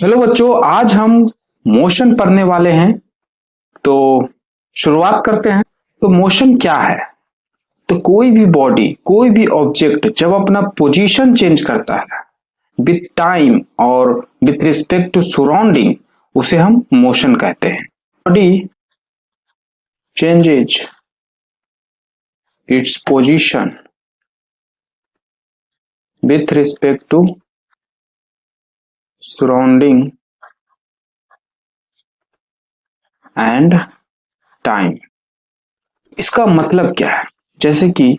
Hello बच्चों, आज हम मोशन पढ़ने वाले हैं। तो शुरुआत करते हैं। तो मोशन क्या है? तो कोई भी बॉडी, कोई भी ऑब्जेक्ट जब अपना पोजीशन चेंज करता है विथ टाइम और विथ रिस्पेक्ट टू सराउंडिंग, उसे हम मोशन कहते हैं। Body changes its position with respect to surrounding and time. इसका मतलब क्या है? जैसे कि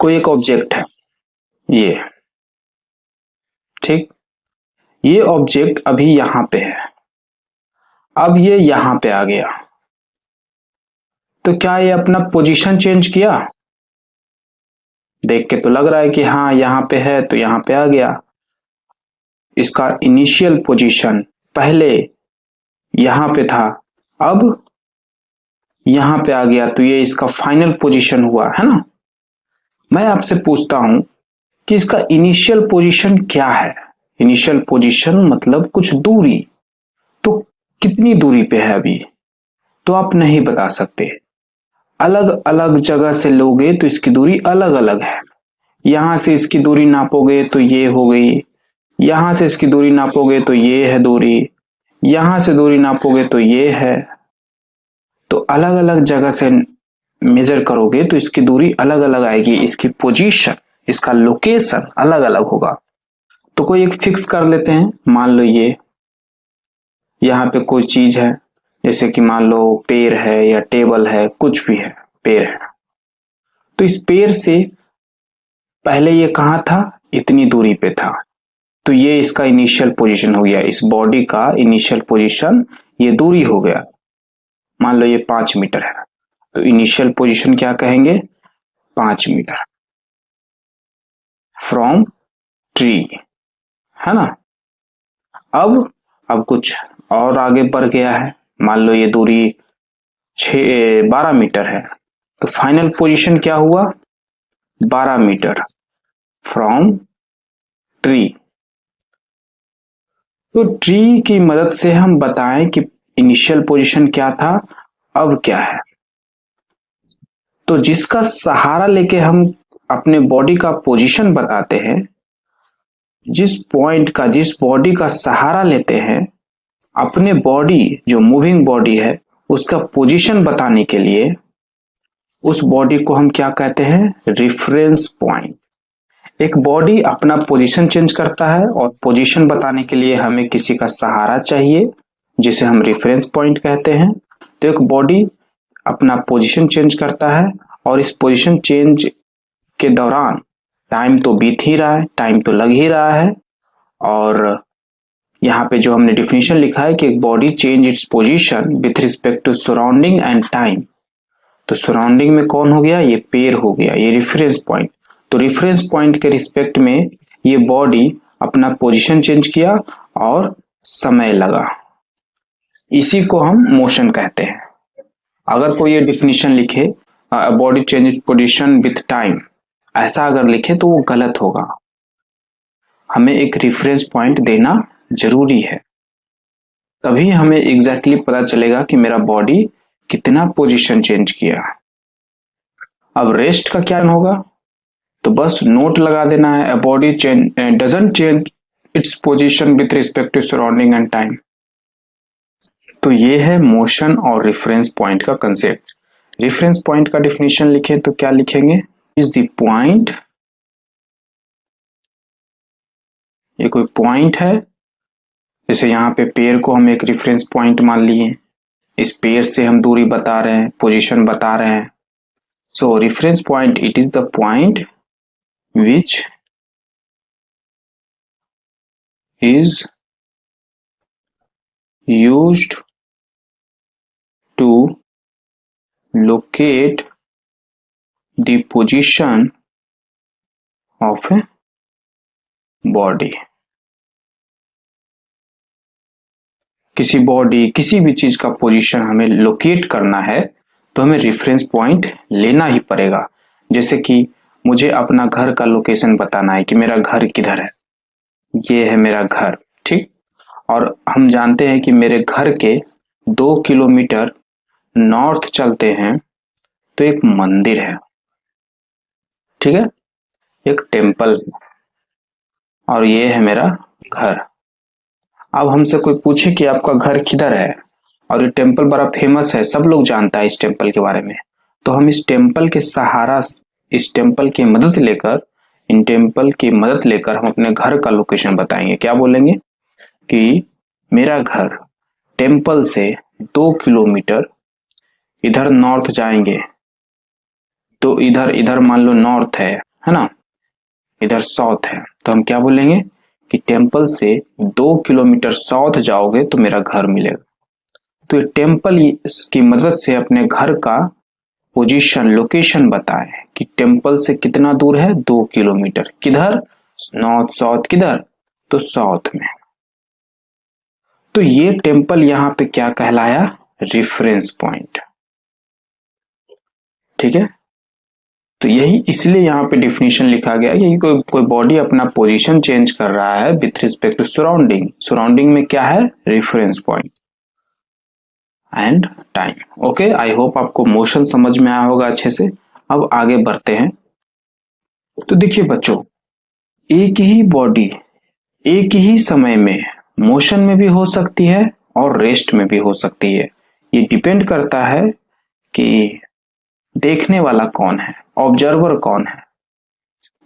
कोई एक ऑब्जेक्ट है, ये ठीक, ये ऑब्जेक्ट अभी यहां पे है, अब ये यहां पे आ गया, तो क्या ये अपना पोजीशन चेंज किया? देख के तो लग रहा है कि हाँ यहां पे है तो यहां पे आ गया। इसका इनिशियल पोजीशन पहले यहां पे था, अब यहां पे आ गया, तो ये इसका फाइनल पोजीशन हुआ है ना। मैं आपसे पूछता हूं कि इसका इनिशियल पोजीशन क्या है? इनिशियल पोजीशन मतलब कुछ दूरी। तो कितनी दूरी पे है अभी? तो आप नहीं बता सकते। अलग अलग जगह से लोगे तो इसकी दूरी अलग अलग है। यहां से इसकी दूरी नापोगे तो ये हो गई, यहां से इसकी दूरी नापोगे तो ये है दूरी, यहां से दूरी नापोगे तो ये है। तो अलग अलग जगह से मेजर करोगे तो इसकी दूरी अलग अलग आएगी, इसकी पोजीशन, इसका लोकेशन अलग अलग होगा। तो कोई एक फिक्स कर लेते हैं। मान लो ये यहाँ पे कोई चीज है, जैसे कि मान लो पेड़ है या टेबल है, कुछ भी है, पेड़ है। तो इस पेड़ से पहले ये कहाँ था? इतनी दूरी पे था, तो ये इसका इनिशियल पोजीशन हो गया। इस बॉडी का इनिशियल पोजीशन ये दूरी हो गया। मान लो ये 5 मीटर है, तो इनिशियल पोजीशन क्या कहेंगे? 5 मीटर फ्रॉम ट्री, है ना। अब कुछ और आगे बढ़ गया है। मान लो ये दूरी 12 मीटर है, तो फाइनल पोजीशन क्या हुआ? 12 मीटर फ्रॉम ट्री। तो ट्री की मदद से हम बताएं कि इनिशियल पोजीशन क्या था, अब क्या है। तो जिसका सहारा लेके हम अपने बॉडी का पोजीशन बताते हैं, जिस पॉइंट का, जिस बॉडी का सहारा लेते हैं अपने बॉडी, जो मूविंग बॉडी है, उसका पोजीशन बताने के लिए, उस बॉडी को हम क्या कहते हैं? Reference point. एक बॉडी अपना पोजीशन चेंज करता है और पोजीशन बताने के लिए हमें किसी का सहारा चाहिए, जिसे हम रेफरेंस पॉइंट कहते हैं। तो एक बॉडी अपना पोजीशन चेंज करता है और इस पोजीशन चेंज के दौरान टाइम तो बीत ही रहा है, टाइम तो लग ही रहा है। और यहाँ पे जो हमने डिफिनेशन लिखा है कि एक body change its position with respect to surrounding and time. तो सराउंडिंग में कौन हो गया? ये पेड़ हो गया, ये रेफरेंस पॉइंट। तो रेफरेंस पॉइंट के रिस्पेक्ट में ये बॉडी अपना पोजीशन चेंज किया और समय लगा, इसी को हम मोशन कहते हैं। अगर कोई ये डिफिनेशन लिखे body change its position with time, ऐसा अगर लिखे तो वो गलत होगा। हमें एक रेफरेंस पॉइंट देना जरूरी है, तभी हमें एग्जैक्टली पता चलेगा कि मेरा बॉडी कितना पोजीशन चेंज किया। अब रेस्ट का क्या होगा? तो बस नोट लगा देना है, body doesn't change its position with respect to surrounding and time. तो ये है मोशन और रेफरेंस पॉइंट का कंसेप्ट। रेफरेंस पॉइंट का डिफिनेशन लिखें तो क्या लिखेंगे? इज द पॉइंट, ये कोई पॉइंट है, जैसे यहाँ पे पेड़ को हम एक रेफरेंस पॉइंट मान लिए, इस पेड़ से हम दूरी बता रहे हैं, पोजीशन बता रहे हैं। So reference point, it is the point which is used to locate the position of a body। किसी बॉडी, किसी भी चीज का पोजीशन हमें लोकेट करना है तो हमें रेफरेंस पॉइंट लेना ही पड़ेगा। जैसे कि मुझे अपना घर का लोकेशन बताना है कि मेरा घर किधर है, ये है मेरा घर, ठीक। और हम जानते हैं कि मेरे घर के 2 किलोमीटर नॉर्थ चलते हैं तो एक मंदिर है, ठीक है, एक टेम्पल, और ये है मेरा घर। अब हमसे कोई पूछे कि आपका घर किधर है, और ये टेम्पल बड़ा फेमस है, सब लोग जानता है इस टेम्पल के बारे में, तो हम इस टेम्पल के सहारा, इस टेम्पल की मदद लेकर, इन टेम्पल की मदद लेकर हम अपने घर का लोकेशन बताएंगे। क्या बोलेंगे कि मेरा घर टेम्पल से 2 किलोमीटर इधर नॉर्थ जाएंगे, तो इधर इधर मान लो नॉर्थ है ना, इधर साउथ है, तो हम क्या बोलेंगे कि टेम्पल से 2 किलोमीटर साउथ जाओगे तो मेरा घर मिलेगा। तो ये टेम्पल की मदद से अपने घर का पोजीशन, लोकेशन बताए कि टेम्पल से कितना दूर है, 2 किलोमीटर, किधर, नॉर्थ साउथ, किधर, तो साउथ में। तो ये टेम्पल यहाँ पे क्या कहलाया, रेफरेंस पॉइंट, ठीक है। तो यही इसलिए यहाँ पे डिफिनीशन लिखा गया कि कोई बॉडी अपना पोजीशन चेंज कर रहा है with respect to surrounding, surrounding में क्या है, reference point and time. Okay, I hope आपको मोशन समझ में आया होगा अच्छे से। अब आगे बढ़ते हैं। तो देखिए बच्चों, एक ही बॉडी एक ही समय में मोशन में भी हो सकती है और रेस्ट में भी हो सकती है। ये डिपेंड करता है कि देखने वाला कौन है, ऑब्जर्वर कौन है।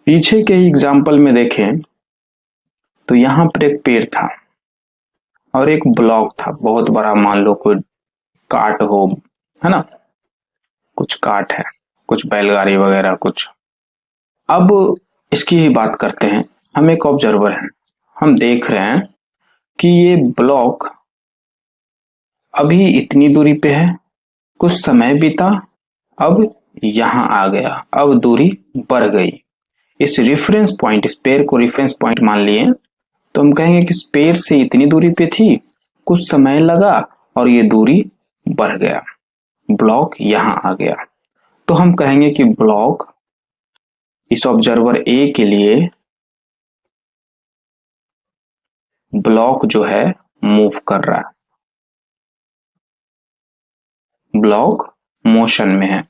पीछे के एग्जाम्पल में देखें तो यहाँ पर एक पेड़ था और एक ब्लॉक था बहुत बड़ा, मान लो कोई काट हो, है ना, कुछ काट है, कुछ बैलगाड़ी वगैरह कुछ। अब इसकी ही बात करते हैं। हम एक ऑब्जर्वर हैं, हम देख रहे हैं कि ये ब्लॉक अभी इतनी दूरी पे है, कुछ समय बीता, अब यहां आ गया, अब दूरी बढ़ गई। इस रेफरेंस पॉइंट, इस पेड़ को रेफरेंस पॉइंट मान लिए तो हम कहेंगे कि इस पेड़ से इतनी दूरी पे थी, कुछ समय लगा और ये दूरी बढ़ गया, ब्लॉक यहां आ गया। तो हम कहेंगे कि ब्लॉक इस ऑब्जर्वर ए के लिए, ब्लॉक जो है मूव कर रहा है, ब्लॉक मोशन में है,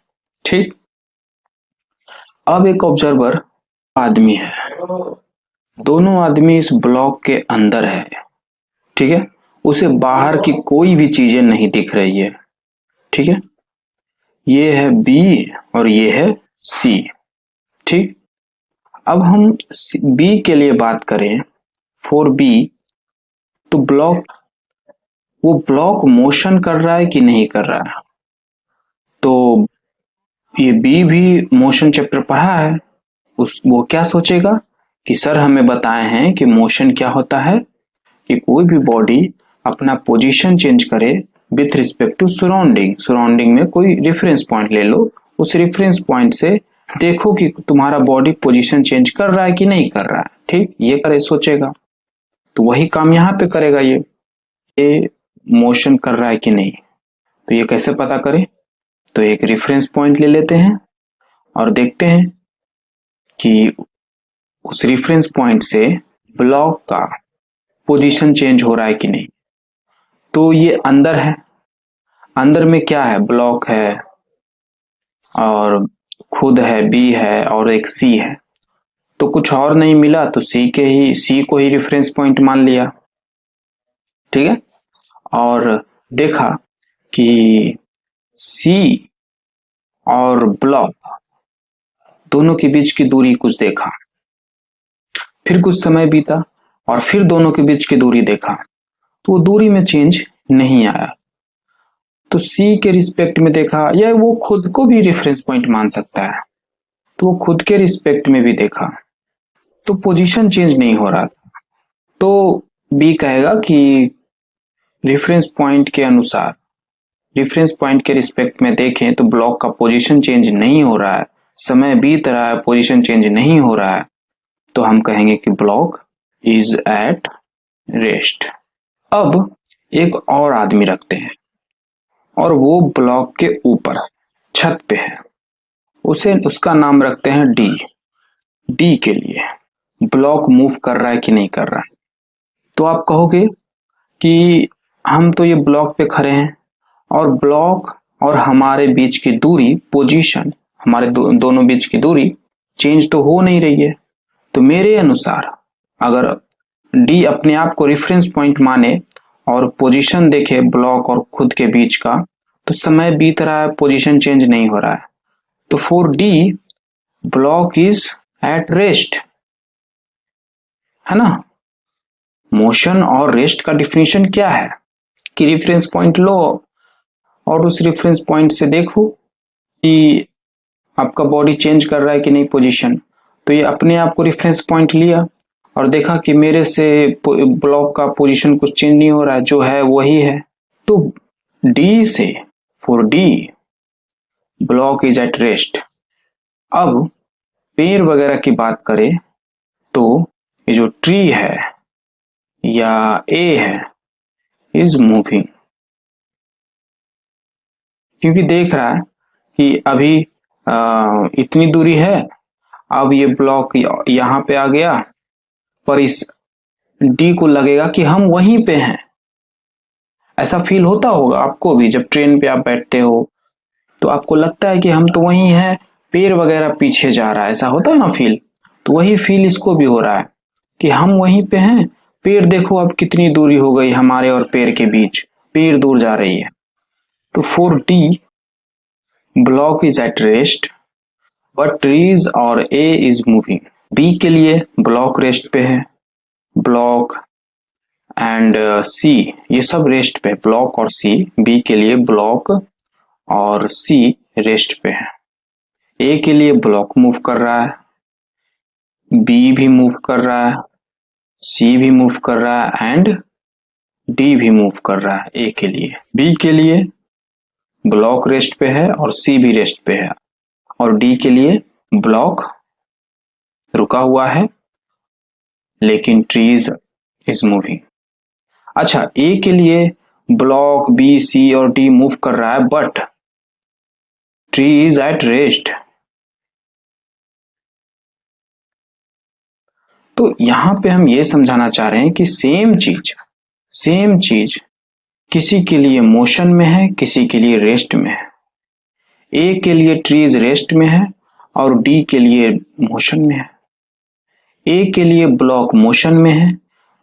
ठीक। अब एक ऑब्जर्वर आदमी है, दोनों आदमी इस ब्लॉक के अंदर है, ठीक है, उसे बाहर की कोई भी चीजें नहीं दिख रही है, ठीक है। ये है बी और ये है सी, ठीक। अब हम बी के लिए बात करें, फॉर बी, तो वो ब्लॉक मोशन कर रहा है कि नहीं कर रहा है, तो ये बी भी मोशन चैप्टर पढ़ा है, वो क्या सोचेगा कि सर हमें बताए हैं कि मोशन क्या होता है, कि कोई भी बॉडी अपना पोजीशन चेंज करे with respect to surrounding, surrounding में कोई रेफरेंस पॉइंट ले लो, उस रेफरेंस पॉइंट से देखो कि तुम्हारा बॉडी पोजीशन चेंज कर रहा है कि नहीं कर रहा है, ठीक, ये करे सोचेगा। तो वही काम यहाँ पे करेगा, ये मोशन कर रहा है कि नहीं, तो ये कैसे पता करें, तो एक रेफरेंस पॉइंट ले लेते हैं और देखते हैं कि उस रेफरेंस पॉइंट से ब्लॉक का पोजीशन चेंज हो रहा है कि नहीं। तो ये अंदर है, अंदर में क्या है, ब्लॉक है और खुद है, बी है और एक सी है, तो कुछ और नहीं मिला तो सी को ही रेफरेंस पॉइंट मान लिया, ठीक है। और देखा कि सी और ब्लॉक दोनों के बीच की दूरी कुछ देखा, फिर कुछ समय बीता और फिर दोनों के बीच की दूरी देखा, तो वो दूरी में चेंज नहीं आया। तो सी के रिस्पेक्ट में देखा, या वो खुद को भी रेफरेंस पॉइंट मान सकता है, तो वो खुद के रिस्पेक्ट में भी देखा, तो पोजीशन चेंज नहीं हो रहा, तो बी कहेगा कि रेफरेंस पॉइंट के अनुसार, रेफरेंस पॉइंट के रिस्पेक्ट में देखें तो ब्लॉक का पोजीशन चेंज नहीं हो रहा है, समय बीत रहा है, पोजीशन चेंज नहीं हो रहा है, तो हम कहेंगे कि ब्लॉक इज एट रेस्ट। अब एक और आदमी रखते हैं और वो ब्लॉक के ऊपर छत पे है, उसका नाम रखते हैं डी। डी के लिए ब्लॉक मूव कर रहा है कि नहीं कर रहा है, तो आप कहोगे कि हम तो ये ब्लॉक पे खड़े हैं और ब्लॉक और हमारे बीच की दूरी, पोजीशन, हमारे दोनों बीच की दूरी चेंज तो हो नहीं रही है। तो मेरे अनुसार अगर डी अपने आप को रेफरेंस पॉइंट माने और पोजीशन देखे ब्लॉक और खुद के बीच का, तो समय बीत रहा है, पोजीशन चेंज नहीं हो रहा है। तो for D block is at rest, है ना। मोशन और रेस्ट का डिफिनेशन क्या है कि रेफरेंस पॉइंट लो और उस रेफरेंस पॉइंट से देखो कि आपका बॉडी चेंज कर रहा है कि नहीं पोजीशन। तो ये अपने आप को रेफरेंस पॉइंट लिया और देखा कि मेरे से ब्लॉक का पोजीशन कुछ चेंज नहीं हो रहा है, जो है वही है। तो डी से for D block is at rest. अब पेड़ वगैरह की बात करें तो ये जो ट्री है या ए है इज मूविंग, क्योंकि देख रहा है कि अभी इतनी दूरी है, अब ये ब्लॉक यहाँ पे आ गया, पर इस डी को लगेगा कि हम वहीं पे हैं। ऐसा फील होता होगा आपको भी, जब ट्रेन पे आप बैठते हो तो आपको लगता है कि हम तो वहीं हैं, पेड़ वगैरह पीछे जा रहा है, ऐसा होता है ना फील। तो वही फील इसको भी हो रहा है कि हम वहीं पे हैं, पेड़ देखो अब कितनी दूरी हो गई हमारे और पेड़ के बीच, पेड़ दूर जा रही है। तो for D block is at rest but trees और ए इज मूविंग। बी के लिए ब्लॉक रेस्ट पे है, ब्लॉक एंड सी ये सब रेस्ट पे, ब्लॉक और सी। बी के लिए ब्लॉक और सी रेस्ट पे है। ए के लिए ब्लॉक मूव कर रहा है, बी भी मूव कर रहा है, सी भी मूव कर रहा है एंड डी भी मूव कर रहा है ए के लिए। बी के लिए ब्लॉक रेस्ट पे है और सी भी रेस्ट पे है, और डी के लिए ब्लॉक रुका हुआ है लेकिन ट्रीज इज मूविंग। अच्छा, ए के लिए ब्लॉक बी सी और डी मूव कर रहा है but tree is at rest. तो यहां पे हम ये समझाना चाह रहे हैं कि सेम चीज किसी के लिए मोशन में है, किसी के लिए रेस्ट में है। ए के लिए ट्रीज रेस्ट में है और डी के लिए मोशन में है। ए के लिए ब्लॉक मोशन में है,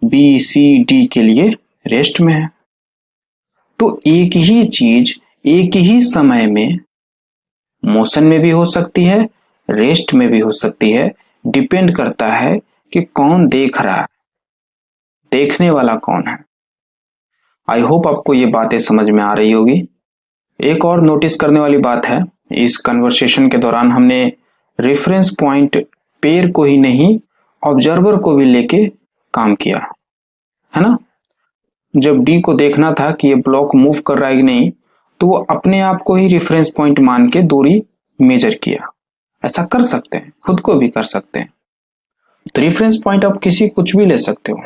बी सी डी के लिए रेस्ट में है। तो एक ही चीज एक ही समय में मोशन में भी हो सकती है, रेस्ट में भी हो सकती है, डिपेंड करता है कि कौन देख रहा है, देखने वाला कौन है। आई होप आपको ये बातें समझ में आ रही होगी। एक और नोटिस करने वाली बात है, इस कन्वर्सेशन के दौरान हमने रेफरेंस पॉइंट पेयर को ही नहीं ऑब्जर्वर को भी लेके काम किया, है ना। जब डी को देखना था कि ये ब्लॉक मूव कर रहा है कि नहीं, तो वो अपने आप को ही रेफरेंस पॉइंट मान के दूरी मेजर किया। ऐसा कर सकते हैं, खुद को भी कर सकते हैं। तो रेफरेंस पॉइंट आप किसी कुछ भी ले सकते हो,